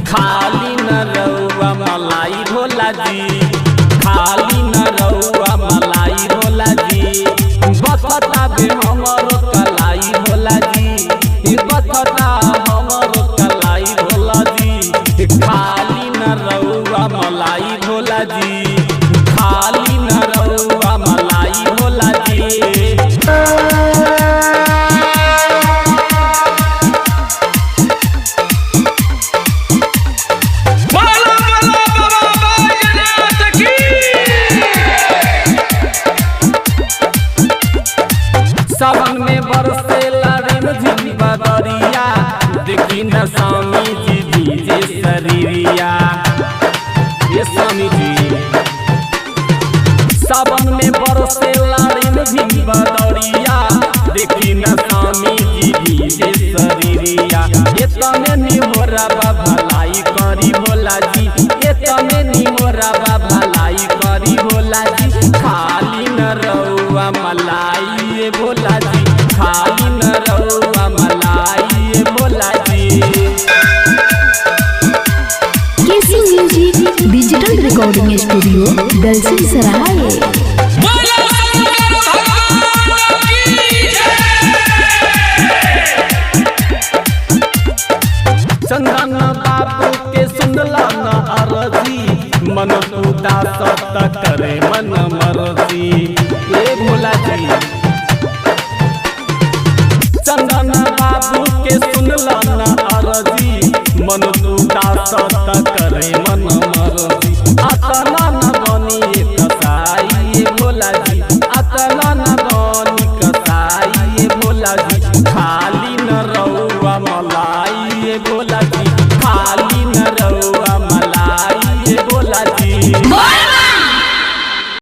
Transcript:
खाली न रउआ मलाई भोला जी, खाली न रउआ मलाई भोला जी। बसता बे हमरो कलाई भोला जी, बसता हमरो कलाई भोला जी। खाली न रउआ मलाई भोला जी, खाली न रउआ मलाई भोला जी। सावन में बरसेला रिमझिम बदरिया, देखी न स्वामी जी डीजे शरीरिया। ये स्वामी जी सावन में बरसेला रिमझिम बदरिया, देखी न स्वामी जी डीजे शरीरिया। ये तने निहोरा बा भलाई करी भोला जी, ये तने निहोरा बा भलाई करी भोला जी। खाली न रउआ मलाई भोला जी, खाली न रउआ मलाई Bhola ji. KC music digital recording studio Dalsinghsarai. Chandan बाबू के सुनला न अरजी, मन उदास करे मन मरजी। ए भोला जी चंदन बाबू के सुनला न अरजी, मन उदास करे मन मरजी। अतना न बनी कसाई भोला जी, अतना न बनी कसाई भोला जी। खाली न रउआ मलाई भोला